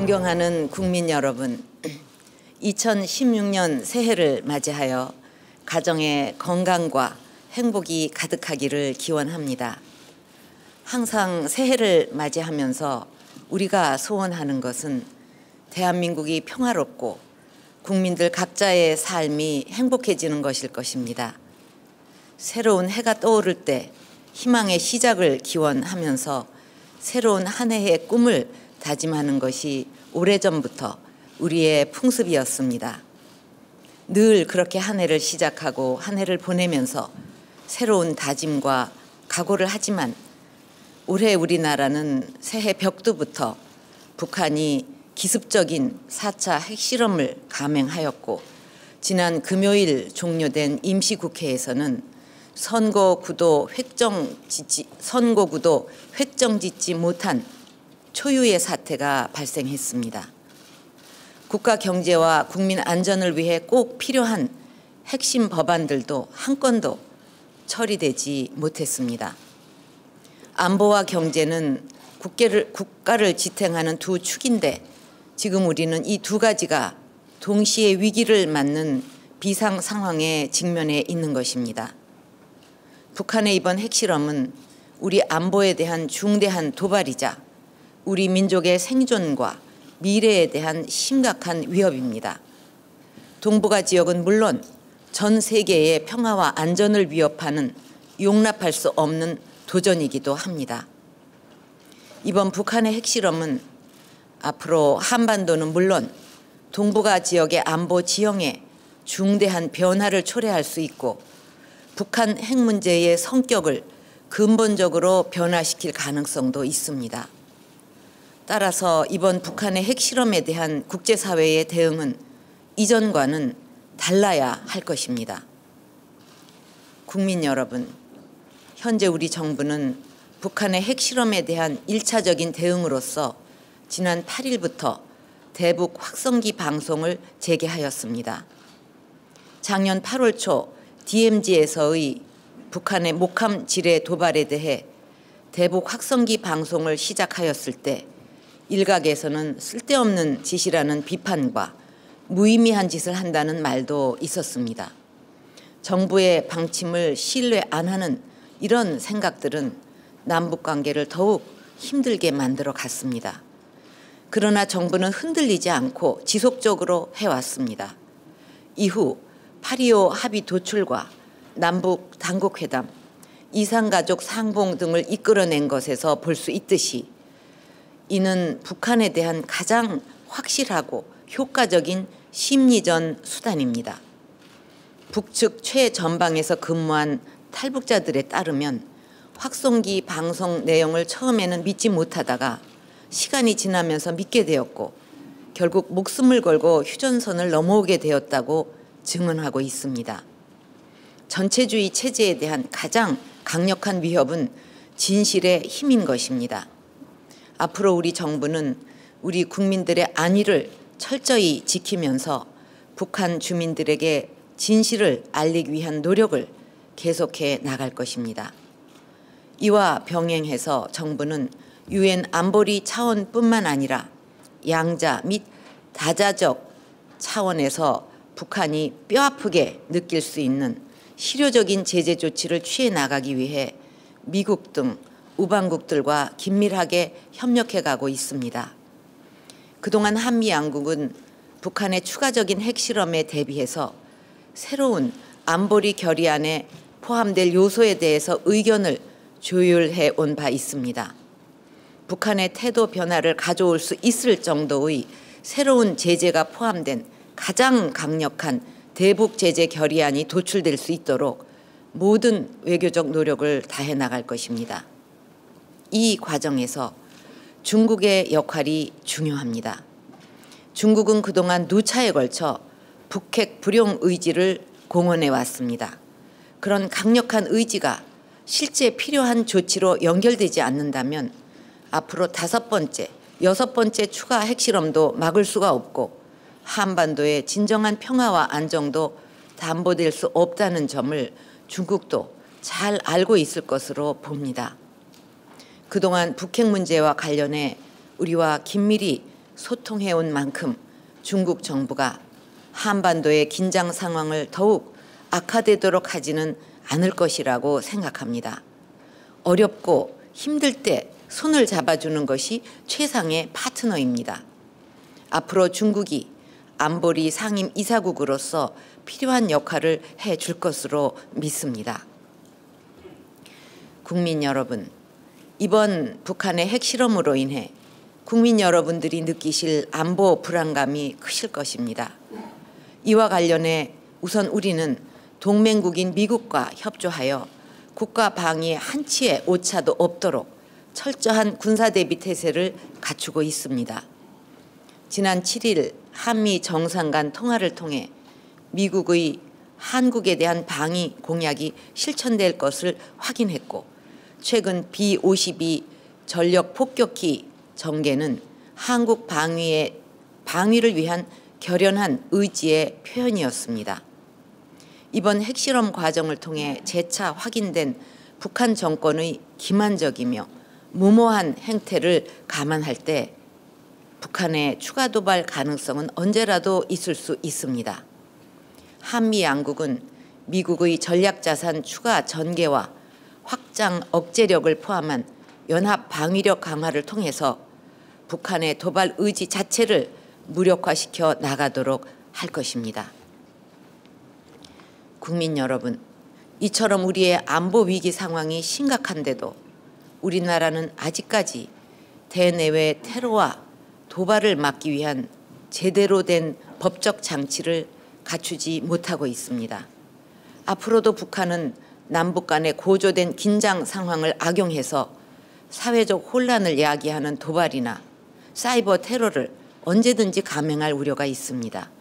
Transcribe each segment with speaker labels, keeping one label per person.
Speaker 1: 존경하는 국민 여러분, 2016년 새해를 맞이하여 가정의 건강과 행복이 가득하기를 기원합니다. 항상 새해를 맞이하면서 우리가 소원하는 것은 대한민국이 평화롭고 국민들 각자의 삶이 행복해지는 것일 것입니다. 새로운 해가 떠오를 때 희망의 시작을 기원하면서 새로운 한 해의 꿈을 다짐하는 것이 오래전부터 우리의 풍습이었습니다. 늘 그렇게 한 해를 시작하고 한 해를 보내면서 새로운 다짐과 각오를 하지만 올해 우리나라는 새해 벽두부터 북한이 기습적인 4차 핵실험을 감행하였고, 지난 금요일 종료된 임시국회에서는 선거구도 획정짓지 못한 초유의 사태가 발생했습니다. 국가 경제와 국민 안전을 위해 꼭 필요한 핵심 법안들도 한 건도 처리되지 못했습니다. 안보와 경제는 국가를 지탱하는 두 축인데 지금 우리는 이 두 가지가 동시에 위기를 맞는 비상 상황에 직면해 있는 것입니다. 북한의 이번 핵실험은 우리 안보에 대한 중대한 도발이자 우리 민족의 생존과 미래에 대한 심각한 위협입니다. 동북아 지역은 물론 전 세계의 평화와 안전을 위협하는 용납할 수 없는 도전이기도 합니다. 이번 북한의 핵실험은 앞으로 한반도는 물론 동북아 지역의 안보 지형에 중대한 변화를 초래할 수 있고 북한 핵 문제의 성격을 근본적으로 변화시킬 가능성도 있습니다. 따라서 이번 북한의 핵실험에 대한 국제사회의 대응은 이전과는 달라야 할 것입니다. 국민 여러분, 현재 우리 정부는 북한의 핵실험에 대한 1차적인 대응으로서 지난 8일부터 대북 확성기 방송을 재개하였습니다. 작년 8월 초 DMZ에서의 북한의 목함 지뢰 도발에 대해 대북 확성기 방송을 시작하였을 때 일각에서는 쓸데없는 짓이라는 비판과 무의미한 짓을 한다는 말도 있었습니다. 정부의 방침을 신뢰 안 하는 이런 생각들은 남북관계를 더욱 힘들게 만들어 갔습니다. 그러나 정부는 흔들리지 않고 지속적으로 해왔습니다. 이후 8.25 합의 도출과 남북 당국회담, 이산가족 상봉 등을 이끌어낸 것에서 볼 수 있듯이 이는 북한에 대한 가장 확실하고 효과적인 심리전 수단입니다. 북측 최전방에서 근무한 탈북자들에 따르면 확성기 방송 내용을 처음에는 믿지 못하다가 시간이 지나면서 믿게 되었고 결국 목숨을 걸고 휴전선을 넘어오게 되었다고 증언하고 있습니다. 전체주의 체제에 대한 가장 강력한 위협은 진실의 힘인 것입니다. 앞으로 우리 정부는 우리 국민들의 안위를 철저히 지키면서 북한 주민들에게 진실을 알리기 위한 노력을 계속해 나갈 것입니다. 이와 병행해서 정부는 유엔 안보리 차원뿐만 아니라 양자 및 다자적 차원에서 북한이 뼈아프게 느낄 수 있는 실효적인 제재 조치를 취해 나가기 위해 미국 등 우방국들과 긴밀하게 협력해 가고 있습니다. 그동안 한미 양국은 북한의 추가적인 핵실험에 대비해서 새로운 안보리 결의안에 포함될 요소에 대해서 의견을 조율해 온 바 있습니다. 북한의 태도 변화를 가져올 수 있을 정도의 새로운 제재가 포함된 가장 강력한 대북 제재 결의안이 도출될 수 있도록 모든 외교적 노력을 다해 나갈 것입니다. 이 과정에서 중국의 역할이 중요합니다. 중국은 그동안 누차에 걸쳐 북핵 불용 의지를 공언해 왔습니다. 그런 강력한 의지가 실제 필요한 조치로 연결되지 않는다면 앞으로 5번째, 6번째 추가 핵실험도 막을 수가 없고 한반도의 진정한 평화와 안정도 담보될 수 없다는 점을 중국도 잘 알고 있을 것으로 봅니다. 그동안 북핵 문제와 관련해 우리와 긴밀히 소통해온 만큼 중국 정부가 한반도의 긴장 상황을 더욱 악화되도록 하지는 않을 것이라고 생각합니다. 어렵고 힘들 때 손을 잡아주는 것이 최상의 파트너입니다. 앞으로 중국이 안보리 상임 이사국으로서 필요한 역할을 해줄 것으로 믿습니다. 국민 여러분, 이번 북한의 핵실험으로 인해 국민 여러분들이 느끼실 안보 불안감이 크실 것입니다. 이와 관련해 우선 우리는 동맹국인 미국과 협조하여 국가 방위에 한치의 오차도 없도록 철저한 군사대비 태세를 갖추고 있습니다. 지난 7일 한미 정상 간 통화를 통해 미국의 한국에 대한 방위 공약이 실천될 것을 확인했고, 최근 B-52 전력 폭격기 전개는 한국 방위를 위한 결연한 의지의 표현이었습니다. 이번 핵실험 과정을 통해 재차 확인된 북한 정권의 기만적이며 무모한 행태를 감안할 때 북한의 추가 도발 가능성은 언제라도 있을 수 있습니다. 한미 양국은 미국의 전략자산 추가 전개와 확장 억제력을 포함한 연합 방위력 강화를 통해서 북한의 도발 의지 자체를 무력화시켜 나가도록 할 것입니다. 국민 여러분, 이처럼 우리의 안보 위기 상황이 심각한데도 우리나라는 아직까지 대내외 테러와 도발을 막기 위한 제대로 된 법적 장치를 갖추지 못하고 있습니다. 앞으로도 북한은 남북 간의 고조된 긴장 상황을 악용해서 사회적 혼란을 야기하는 도발이나 사이버 테러를 언제든지 감행할 우려가 있습니다.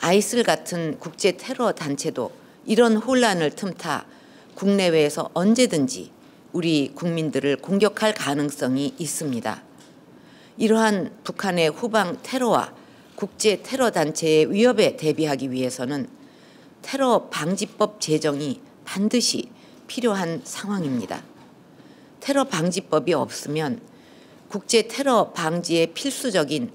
Speaker 1: 아이슬 같은 국제 테러 단체도 이런 혼란을 틈타 국내외에서 언제든지 우리 국민들을 공격할 가능성이 있습니다. 이러한 북한의 후방 테러와 국제 테러 단체의 위협에 대비하기 위해서는 테러 방지법 제정이 반드시 필요한 상황입니다. 테러 방지법이 없으면 국제 테러 방지에 필수적인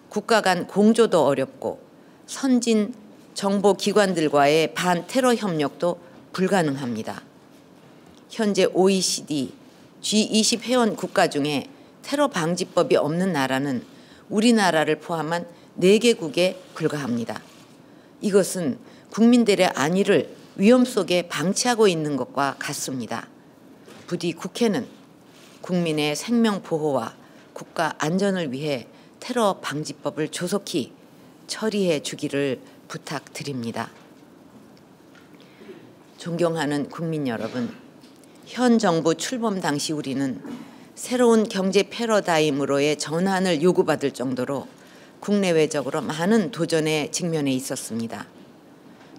Speaker 1: 국가 간 공조도 어렵고 선진 정보기관들과의 반테러 협력도 불가능합니다. 현재 OECD, G20 회원 국가 중에 테러 방지법이 없는 나라는 우리나라를 포함한 4개국에 불과합니다. 이것은 국민들의 안위를 위험 속에 방치하고 있는 것과 같습니다. 부디 국회는 국민의 생명 보호와 국가 안전을 위해 테러 방지법을 조속히 처리해 주기를 부탁드립니다. 존경하는 국민 여러분, 현 정부 출범 당시 우리는 새로운 경제 패러다임으로의 전환을 요구받을 정도로 국내외적으로 많은 도전에 직면해 있었습니다.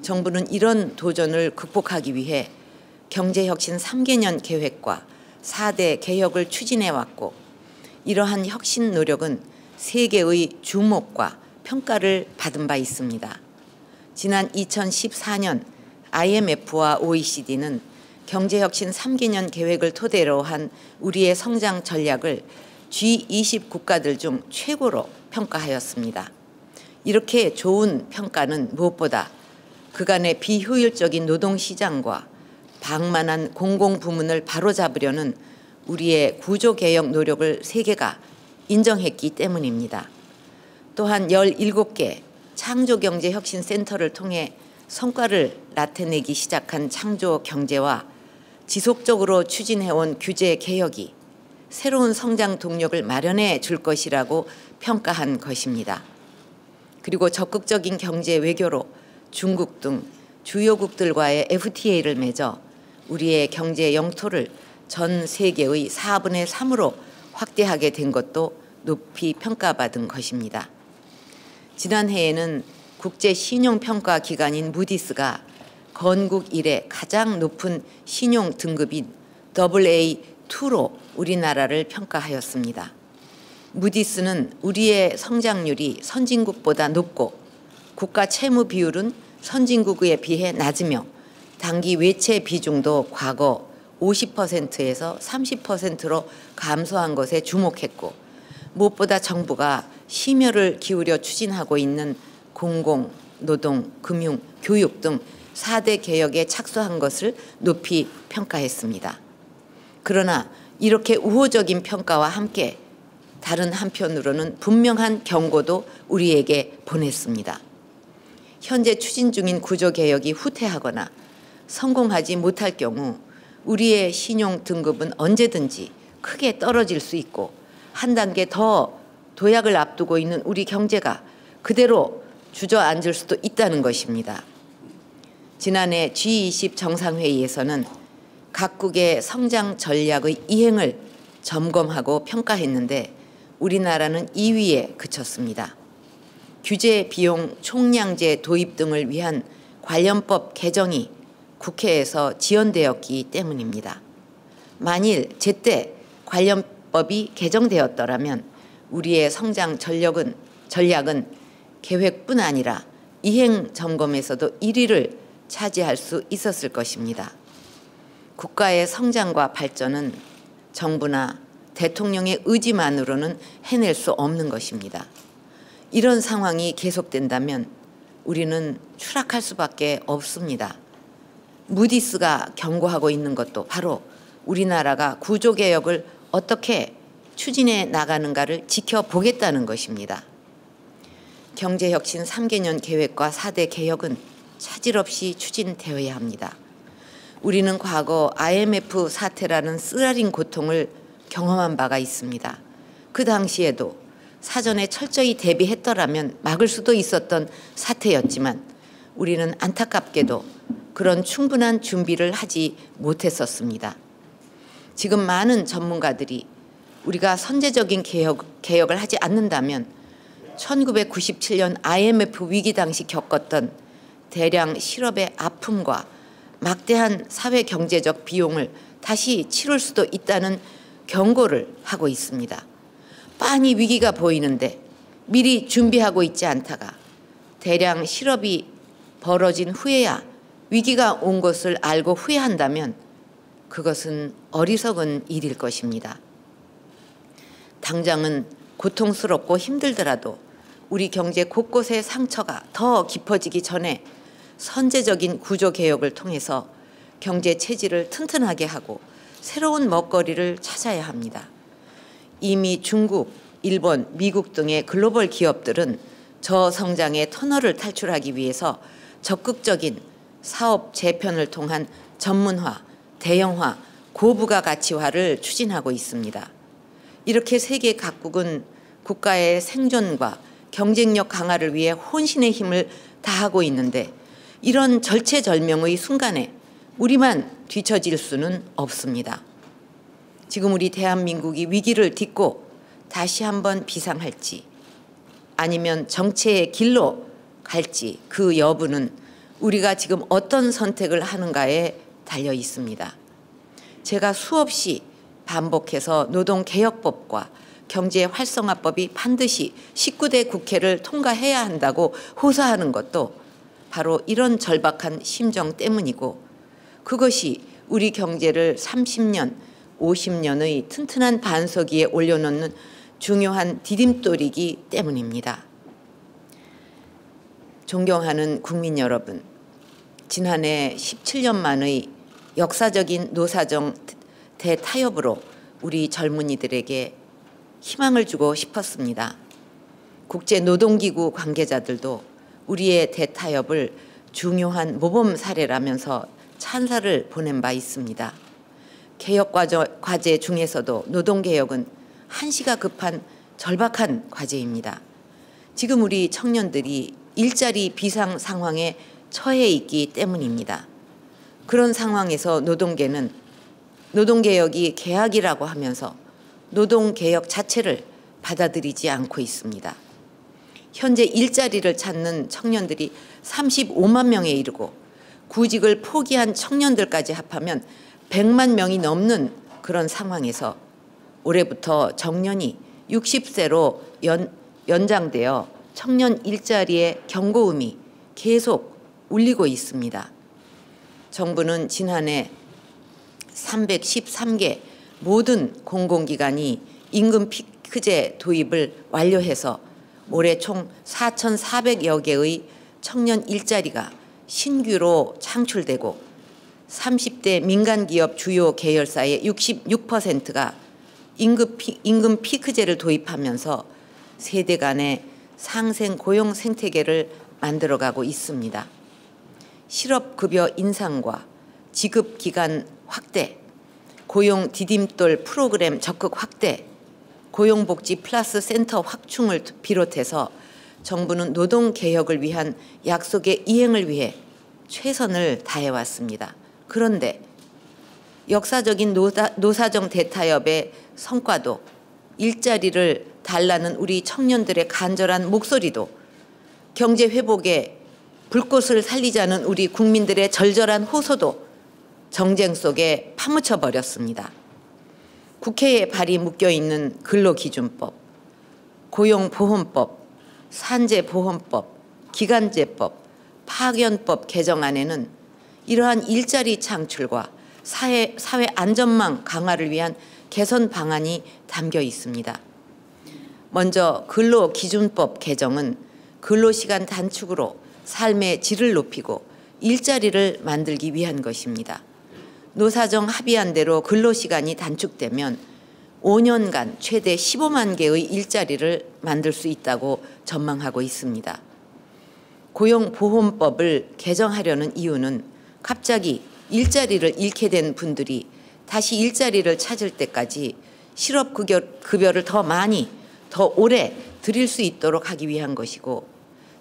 Speaker 1: 정부는 이런 도전을 극복하기 위해 경제혁신 3개년 계획과 4대 개혁을 추진해 왔고, 이러한 혁신 노력은 세계의 주목과 평가를 받은 바 있습니다. 지난 2014년 IMF와 OECD는 경제혁신 3개년 계획을 토대로 한 우리의 성장 전략을 G20 국가들 중 최고로 평가하였습니다. 이렇게 좋은 평가는 무엇보다 그간의 비효율적인 노동시장과 방만한 공공부문을 바로잡으려는 우리의 구조개혁 노력을 세계가 인정했기 때문입니다. 또한 17개 창조경제혁신센터를 통해 성과를 나타내기 시작한 창조경제와 지속적으로 추진해온 규제개혁이 새로운 성장 동력을 마련해 줄 것이라고 평가한 것입니다. 그리고 적극적인 경제 외교로 중국 등 주요국들과의 FTA를 맺어 우리의 경제 영토를 전 세계의 4분의 3으로 확대하게 된 것도 높이 평가받은 것입니다. 지난해에는 국제신용평가 기관인 무디스가 건국 이래 가장 높은 신용 등급인 AA2로 우리나라를 평가하였습니다. 무디스는 우리의 성장률이 선진국보다 높고 국가 채무 비율은 선진국에 비해 낮으며 단기 외채 비중도 과거 50%에서 30%로 감소한 것에 주목했고, 무엇보다 정부가 심혈을 기울여 추진하고 있는 공공, 노동, 금융, 교육 등 4대 개혁에 착수한 것을 높이 평가했습니다. 그러나 이렇게 우호적인 평가와 함께 다른 한편으로는 분명한 경고도 우리에게 보냈습니다. 현재 추진 중인 구조개혁이 후퇴하거나 성공하지 못할 경우 우리의 신용 등급은 언제든지 크게 떨어질 수 있고 한 단계 더 도약을 앞두고 있는 우리 경제가 그대로 주저앉을 수도 있다는 것입니다. 지난해 G20 정상회의에서는 각국의 성장 전략의 이행을 점검하고 평가했는데 우리나라는 2위에 그쳤습니다. 규제 비용 총량제 도입 등을 위한 관련법 개정이 국회에서 지연되었기 때문입니다. 만일 제때 관련법이 개정되었더라면 우리의 성장 전략은 계획뿐 아니라 이행 점검에서도 1위를 차지할 수 있었을 것입니다. 국가의 성장과 발전은 정부나 대통령의 의지만으로는 해낼 수 없는 것입니다. 이런 상황이 계속된다면 우리는 추락할 수밖에 없습니다. 무디스가 경고하고 있는 것도 바로 우리나라가 구조개혁을 어떻게 추진해 나가는가를 지켜보겠다는 것입니다. 경제혁신 3개년 계획과 4대 개혁은 차질 없이 추진되어야 합니다. 우리는 과거 IMF 사태라는 쓰라린 고통을 경험한 바가 있습니다. 그 당시에도 사전에 철저히 대비했더라면 막을 수도 있었던 사태였지만 우리는 안타깝게도 그런 충분한 준비를 하지 못했었습니다. 지금 많은 전문가들이 우리가 선제적인 개혁을 하지 않는다면 1997년 IMF 위기 당시 겪었던 대량 실업의 아픔과 막대한 사회 경제적 비용을 다시 치룰 수도 있다는 경고를 하고 있습니다. 빤히 위기가 보이는데 미리 준비하고 있지 않다가 대량 실업이 벌어진 후에야 위기가 온 것을 알고 후회한다면 그것은 어리석은 일일 것입니다. 당장은 고통스럽고 힘들더라도 우리 경제 곳곳의 상처가 더 깊어지기 전에 선제적인 구조개혁을 통해서 경제 체질을 튼튼하게 하고 새로운 먹거리를 찾아야 합니다. 이미 중국, 일본, 미국 등의 글로벌 기업들은 저성장의 터널을 탈출하기 위해서 적극적인 사업 재편을 통한 전문화, 대형화, 고부가 가치화를 추진하고 있습니다. 이렇게 세계 각국은 국가의 생존과 경쟁력 강화를 위해 혼신의 힘을 다하고 있는데 이런 절체절명의 순간에 우리만 뒤처질 수는 없습니다. 지금 우리 대한민국이 위기를 딛고 다시 한번 비상할지 아니면 정체의 길로 갈지 그 여부는 우리가 지금 어떤 선택을 하는가에 달려 있습니다. 제가 수없이 반복해서 노동개혁법과 경제활성화법이 반드시 19대 국회를 통과해야 한다고 호소하는 것도 바로 이런 절박한 심정 때문이고 그것이 우리 경제를 30년, 50년의 튼튼한 반석 위에 올려놓는 중요한 디딤돌이기 때문입니다. 존경하는 국민 여러분, 지난해 17년 만의 역사적인 노사정 대타협으로 우리 젊은이들에게 희망을 주고 싶었습니다. 국제노동기구 관계자들도 우리의 대타협을 중요한 모범 사례라면서 찬사를 보낸 바 있습니다. 개혁 과제 중에서도 노동개혁은 한시가 급한 절박한 과제입니다. 지금 우리 청년들이 일자리 비상 상황에 처해 있기 때문입니다. 그런 상황에서 노동개혁이 계약이라고 하면서 노동개혁 자체를 받아들이지 않고 있습니다. 현재 일자리를 찾는 청년들이 35만 명에 이르고 구직을 포기한 청년들까지 합하면 100만 명이 넘는 그런 상황에서 올해부터 정년이 60세로 연장되어 청년 일자리의 경고음이 계속 울리고 있습니다. 정부는 지난해 313개 모든 공공기관이 임금 피크제 도입을 완료해서 올해 총 4,400여 개의 청년 일자리가 신규로 창출되고 30대 민간기업 주요 계열사의 66%가 임금 피크제를 도입하면서 세대 간의 상생 고용 생태계를 만들어가고 있습니다. 실업급여 인상과 지급기간 확대, 고용 디딤돌 프로그램 적극 확대, 고용복지 플러스 센터 확충을 비롯해서 정부는 노동개혁을 위한 약속의 이행을 위해 최선을 다해왔습니다. 그런데 역사적인 노사정 대타협의 성과도, 일자리를 달라는 우리 청년들의 간절한 목소리도, 경제 회복에 불꽃을 살리자는 우리 국민들의 절절한 호소도 정쟁 속에 파묻혀 버렸습니다. 국회에 발이 묶여있는 근로기준법, 고용보험법, 산재보험법, 기간제법, 파견법 개정안에는 이러한 일자리 창출과 사회 안전망 강화를 위한 개선 방안이 담겨 있습니다. 먼저 근로기준법 개정은 근로시간 단축으로 삶의 질을 높이고 일자리를 만들기 위한 것입니다. 노사정 합의한 대로 근로시간이 단축되면 5년간 최대 15만 개의 일자리를 만들 수 있다고 전망하고 있습니다. 고용보험법을 개정하려는 이유는 갑자기 일자리를 잃게 된 분들이 다시 일자리를 찾을 때까지 실업급여를 더 많이, 더 오래 드릴 수 있도록 하기 위한 것이고,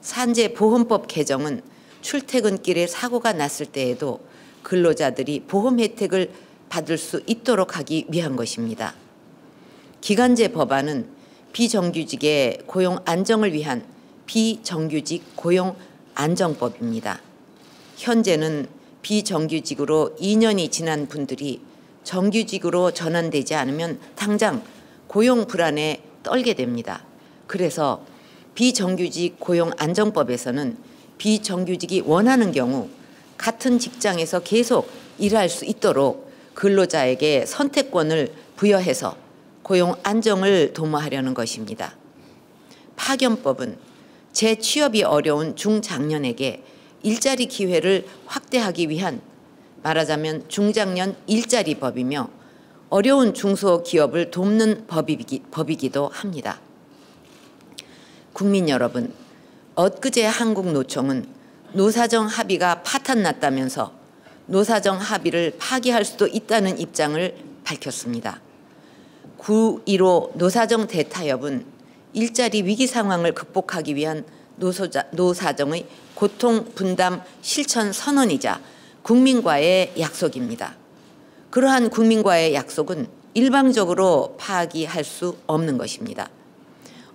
Speaker 1: 산재보험법 개정은 출퇴근길에 사고가 났을 때에도 근로자들이 보험 혜택을 받을 수 있도록 하기 위한 것입니다. 기간제 법안은 비정규직의 고용 안정을 위한 비정규직 고용 안정법입니다. 현재는 비정규직으로 2년이 지난 분들이 정규직으로 전환되지 않으면 당장 고용 불안에 떨게 됩니다. 그래서 비정규직 고용 안정법에서는 비정규직이 원하는 경우 같은 직장에서 계속 일할 수 있도록 근로자에게 선택권을 부여해서 고용 안정을 도모하려는 것입니다. 파견법은 재취업이 어려운 중장년에게 일자리 기회를 확대하기 위한, 말하자면 중장년 일자리법이며 어려운 중소기업을 돕는 법이기도 합니다. 국민 여러분, 엊그제 한국노총은 노사정 합의가 파탄났다면서 노사정 합의를 파기할 수도 있다는 입장을 밝혔습니다. 9.15 노사정 대타협은 일자리 위기 상황을 극복하기 위한 노사정의 고통 분담 실천 선언이자 국민과의 약속입니다. 그러한 국민과의 약속은 일방적으로 파기할 수 없는 것입니다.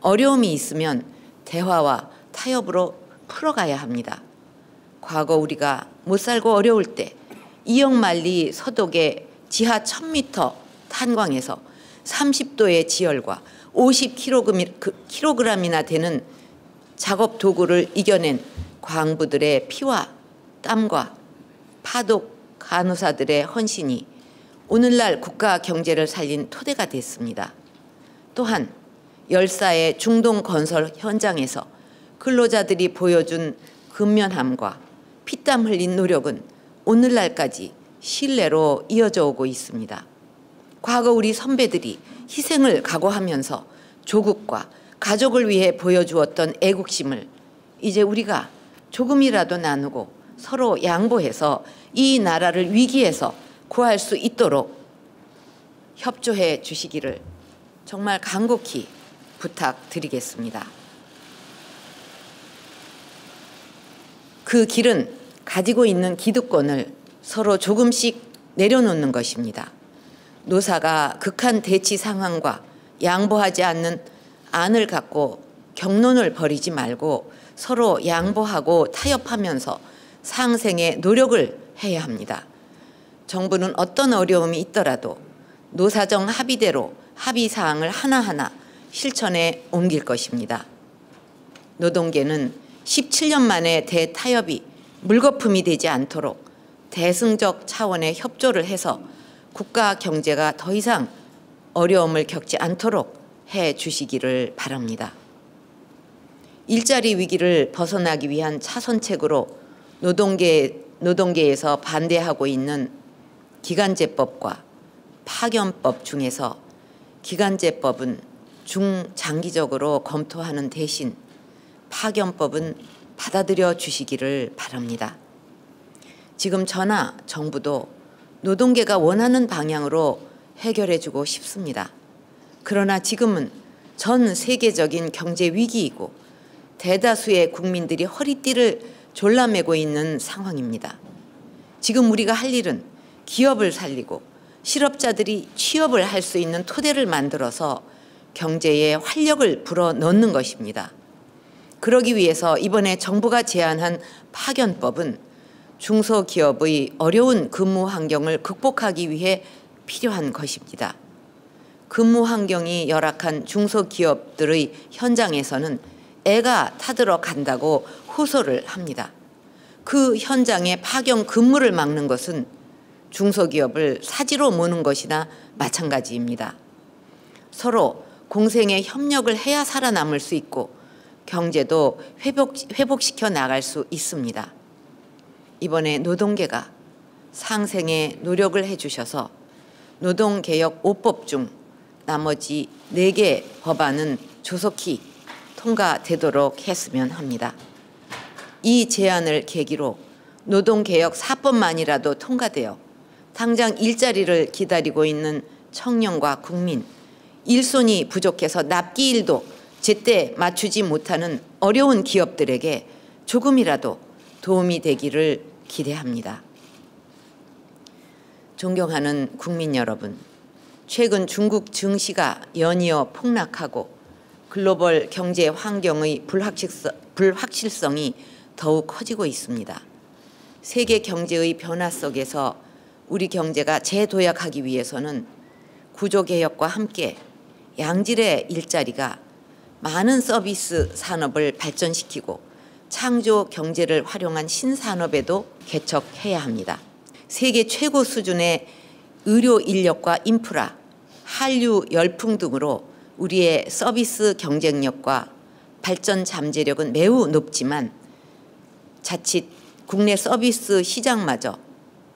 Speaker 1: 어려움이 있으면 대화와 타협으로 풀어가야 합니다. 과거 우리가 못 살고 어려울 때 이영만리 서독의 지하 1000m 탄광에서 30도의 지열과 50kg이나 되는 작업 도구를 이겨낸 광부들의 피와 땀과 파독 간호사들의 헌신이 오늘날 국가 경제를 살린 토대가 됐습니다. 또한 열사의 중동 건설 현장에서 근로자들이 보여준 근면함과 피땀 흘린 노력은 오늘날까지 신뢰로 이어져 오고 있습니다. 과거 우리 선배들이 희생을 각오하면서 조국과 가족을 위해 보여주었던 애국심을 이제 우리가 조금이라도 나누고 서로 양보해서 이 나라를 위기에서 구할 수 있도록 협조해 주시기를 정말 간곡히 부탁드리겠습니다. 그 길은 가지고 있는 기득권을 서로 조금씩 내려놓는 것입니다. 노사가 극한 대치 상황과 양보하지 않는 안을 갖고 격론을 벌이지 말고 서로 양보하고 타협하면서 상생의 노력을 해야 합니다. 정부는 어떤 어려움이 있더라도 노사정 합의대로 합의사항을 하나하나 실천에 옮길 것입니다. 노동계는 17년 만에 대타협이 물거품이 되지 않도록 대승적 차원의 협조를 해서 국가 경제가 더 이상 어려움을 겪지 않도록 해 주시기를 바랍니다. 일자리 위기를 벗어나기 위한 차선책으로 노동계에서 반대하고 있는 기간제법과 파견법 중에서 기간제법은 중장기적으로 검토하는 대신 파견법은 받아들여 주시기를 바랍니다. 지금 저나 정부도 노동계가 원하는 방향으로 해결해 주고 싶습니다. 그러나 지금은 전 세계적인 경제 위기이고 대다수의 국민들이 허리띠를 졸라매고 있는 상황입니다. 지금 우리가 할 일은 기업을 살리고 실업자들이 취업을 할 수 있는 토대를 만들어서 경제에 활력을 불어넣는 것입니다. 그러기 위해서 이번에 정부가 제안한 파견법은 중소기업의 어려운 근무 환경을 극복하기 위해 필요한 것입니다. 근무 환경이 열악한 중소기업들의 현장에서는 애가 타들어 간다고 호소를 합니다. 그 현장에 파견 근무를 막는 것은 중소기업을 사지로 모는 것이나 마찬가지입니다. 서로 공생의 협력을 해야 살아남을 수 있고 경제도 회복시켜 나갈 수 있습니다. 이번에 노동계가 상생의 노력을 해주셔서 노동개혁 5법 중 나머지 4개 법안은 조속히 통과되도록 했으면 합니다. 이 제안을 계기로 노동개혁 4법만이라도 통과되어 당장 일자리를 기다리고 있는 청년과 국민, 일손이 부족해서 납기일도 제때 맞추지 못하는 어려운 기업들에게 조금이라도 도움이 되기를 기대합니다. 존경하는 국민 여러분, 최근 중국 증시가 연이어 폭락하고 글로벌 경제 환경의 불확실성이 더욱 커지고 있습니다. 세계 경제의 변화 속에서 우리 경제가 재도약하기 위해서는 구조개혁과 함께 양질의 일자리가 많은 서비스 산업을 발전시키고 창조 경제를 활용한 신산업에도 개척해야 합니다. 세계 최고 수준의 의료 인력과 인프라, 한류 열풍 등으로 우리의 서비스 경쟁력과 발전 잠재력은 매우 높지만 자칫 국내 서비스 시장마저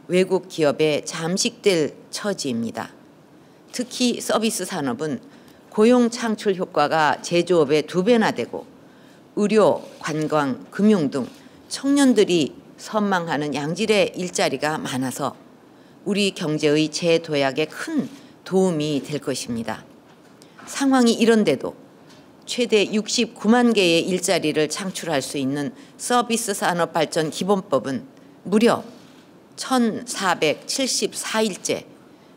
Speaker 1: 외국 기업에 잠식될 처지입니다. 특히 서비스 산업은 고용 창출 효과가 제조업의 2배나 되고 의료, 관광, 금융 등 청년들이 선망하는 양질의 일자리가 많아서 우리 경제의 재도약에 큰 도움이 될 것입니다. 상황이 이런데도 최대 69만 개의 일자리를 창출할 수 있는 서비스 산업 발전 기본법은 무려 1474일째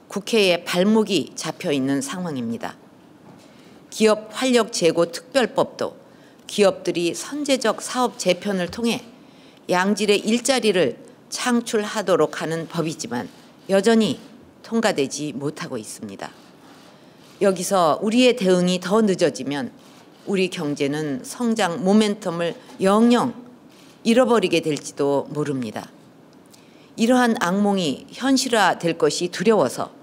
Speaker 1: 국회에 발목이 잡혀 있는 상황입니다. 기업 활력 제고 특별법도 기업들이 선제적 사업 재편을 통해 양질의 일자리를 창출하도록 하는 법이지만 여전히 통과되지 못하고 있습니다. 여기서 우리의 대응이 더 늦어지면 우리 경제는 성장 모멘텀을 영영 잃어버리게 될지도 모릅니다. 이러한 악몽이 현실화될 것이 두려워서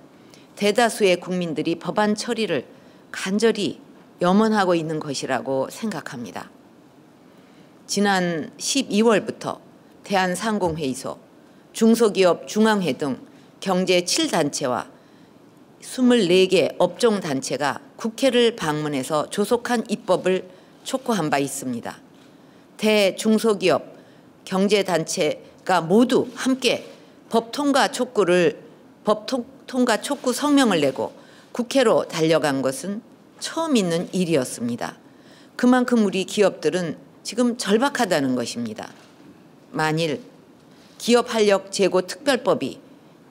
Speaker 1: 대다수의 국민들이 법안 처리를 간절히 염원하고 있는 것이라고 생각합니다. 지난 12월부터 대한상공회의소, 중소기업 중앙회 등 경제 7단체와 24개 업종단체가 국회를 방문해서 조속한 입법을 촉구한 바 있습니다. 대중소기업 경제단체가 모두 함께 법 통과 촉구 성명을 내고 국회로 달려간 것은 처음 있는 일이었습니다. 그만큼 우리 기업들은 지금 절박하다는 것입니다. 만일 기업 활력 제고 특별법이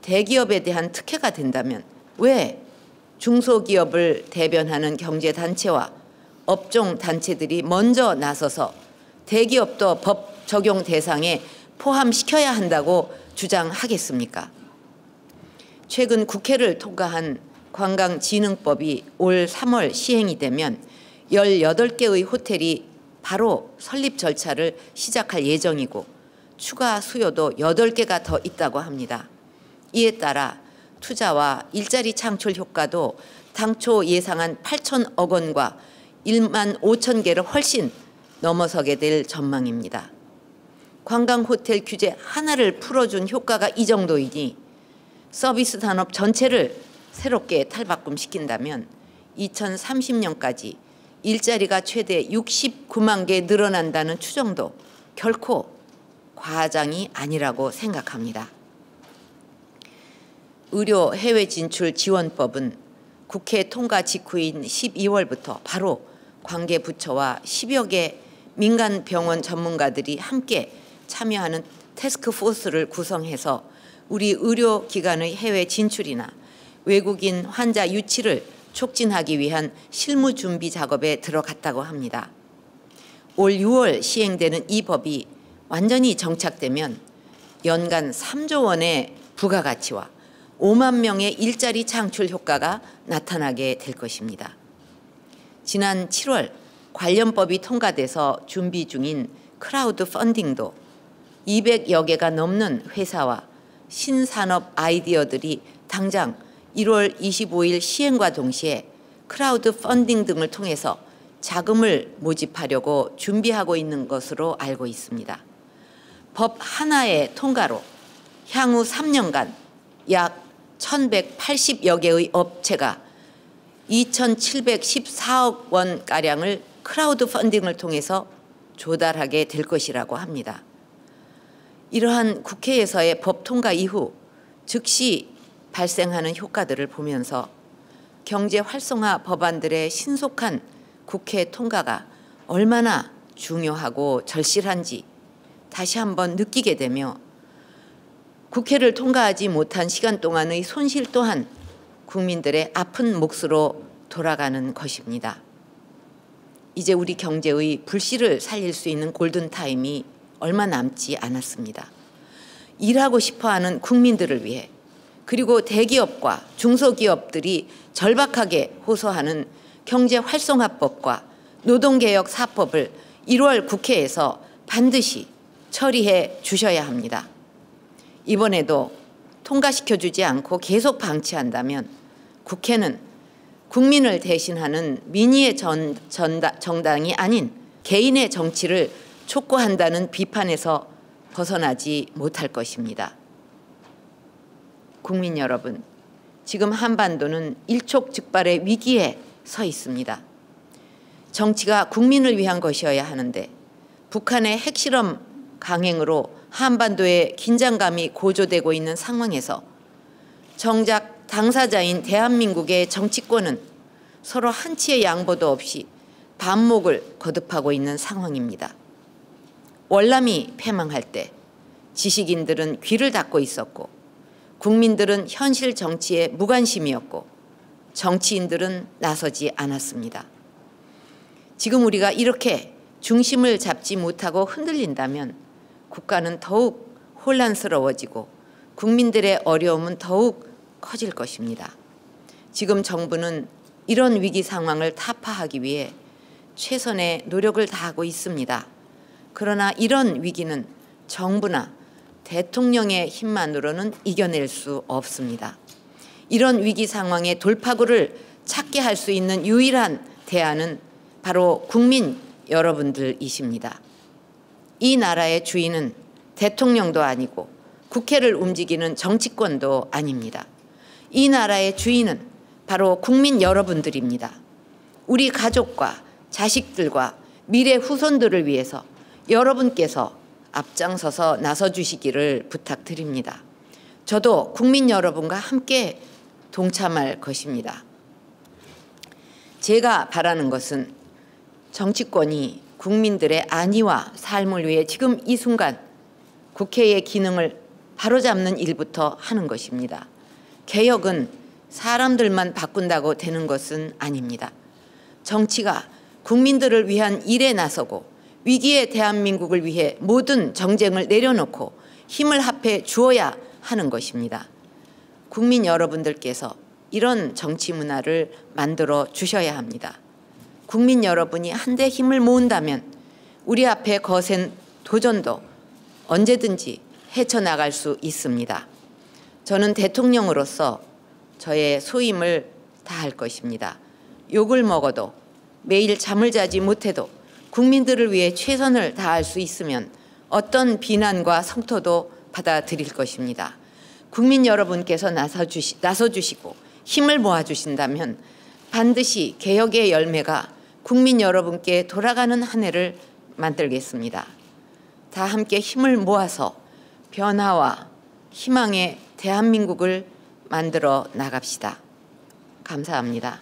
Speaker 1: 대기업에 대한 특혜가 된다면 왜 중소기업을 대변하는 경제단체와 업종단체들이 먼저 나서서 대기업도 법 적용 대상에 포함시켜야 한다고 주장하겠습니까? 최근 국회를 통과한 관광진흥법이 올 3월 시행이 되면 18개의 호텔이 바로 설립 절차를 시작할 예정이고 추가 수요도 8개가 더 있다고 합니다. 이에 따라 투자와 일자리 창출 효과도 당초 예상한 8천억 원과 1만 5천 개를 훨씬 넘어서게 될 전망입니다. 관광 호텔 규제 하나를 풀어준 효과가 이 정도이니 서비스 산업 전체를 새롭게 탈바꿈시킨다면 2030년까지 일자리가 최대 69만 개 늘어난다는 추정도 결코 과장이 아니라고 생각합니다. 의료 해외 진출 지원법은 국회 통과 직후인 12월부터 바로 관계 부처와 10여 개 민간 병원 전문가들이 함께 참여하는 태스크포스를 구성해서 우리 의료기관의 해외 진출이나 외국인 환자 유치를 촉진하기 위한 실무 준비 작업에 들어갔다고 합니다. 올 6월 시행되는 이 법이 완전히 정착되면 연간 3조 원의 부가가치와 5만 명의 일자리 창출 효과가 나타나게 될 것입니다. 지난 7월 관련법이 통과돼서 준비 중인 크라우드 펀딩도 200여 개가 넘는 회사와 신산업 아이디어들이 당장 1월 25일 시행과 동시에 크라우드 펀딩 등을 통해서 자금을 모집하려고 준비하고 있는 것으로 알고 있습니다. 법 하나의 통과로 향후 3년간 약 1,180여 개의 업체가 2,714억 원가량을 크라우드 펀딩을 통해서 조달하게 될 것이라고 합니다. 이러한 국회에서의 법 통과 이후 즉시 발생하는 효과들을 보면서 경제 활성화 법안들의 신속한 국회 통과가 얼마나 중요하고 절실한지 다시 한번 느끼게 되며 국회를 통과하지 못한 시간 동안의 손실 또한 국민들의 아픈 몫으로 돌아가는 것입니다. 이제 우리 경제의 불씨를 살릴 수 있는 골든타임이 얼마 남지 않았습니다. 일하고 싶어하는 국민들을 위해 그리고 대기업과 중소기업들이 절박하게 호소하는 경제활성화법과 노동개혁 4법을 1월 국회에서 반드시 처리해 주셔야 합니다. 이번에도 통과시켜주지 않고 계속 방치한다면 국회는 국민을 대신하는 민의의 정당이 아닌 개인의 정치를 촉구한다는 비판에서 벗어나지 못할 것입니다. 국민 여러분, 지금 한반도는 일촉즉발의 위기에 서 있습니다. 정치가 국민을 위한 것이어야 하는데 북한의 핵실험 강행으로 한반도의 긴장감이 고조되고 있는 상황에서 정작 당사자인 대한민국의 정치권은 서로 한치의 양보도 없이 반목을 거듭하고 있는 상황입니다. 월남이 패망할 때 지식인들은 귀를 닫고 있었고 국민들은 현실 정치에 무관심이었고 정치인들은 나서지 않았습니다. 지금 우리가 이렇게 중심을 잡지 못하고 흔들린다면 국가는 더욱 혼란스러워지고 국민들의 어려움은 더욱 커질 것입니다. 지금 정부는 이런 위기 상황을 타파하기 위해 최선의 노력을 다하고 있습니다. 그러나 이런 위기는 정부나 대통령의 힘만으로는 이겨낼 수 없습니다. 이런 위기 상황의 돌파구를 찾게 할 수 있는 유일한 대안은 바로 국민 여러분들이십니다. 이 나라의 주인은 대통령도 아니고 국회를 움직이는 정치권도 아닙니다. 이 나라의 주인은 바로 국민 여러분들입니다. 우리 가족과 자식들과 미래 후손들을 위해서 여러분께서 앞장서서 나서주시기를 부탁드립니다. 저도 국민 여러분과 함께 동참할 것입니다. 제가 바라는 것은 정치권이 국민들의 안위와 삶을 위해 지금 이 순간 국회의 기능을 바로잡는 일부터 하는 것입니다. 개혁은 사람들만 바꾼다고 되는 것은 아닙니다. 정치가 국민들을 위한 일에 나서고 위기의 대한민국을 위해 모든 정쟁을 내려놓고 힘을 합해 주어야 하는 것입니다. 국민 여러분들께서 이런 정치 문화를 만들어 주셔야 합니다. 국민 여러분이 한데 힘을 모은다면 우리 앞에 거센 도전도 언제든지 헤쳐나갈 수 있습니다. 저는 대통령으로서 저의 소임을 다할 것입니다. 욕을 먹어도 매일 잠을 자지 못해도 국민들을 위해 최선을 다할 수 있으면 어떤 비난과 성토도 받아들일 것입니다. 국민 여러분께서 나서주시고 힘을 모아주신다면 반드시 개혁의 열매가 국민 여러분께 돌아가는 한 해를 만들겠습니다. 다 함께 힘을 모아서 변화와 희망의 대한민국을 만들어 나갑시다. 감사합니다.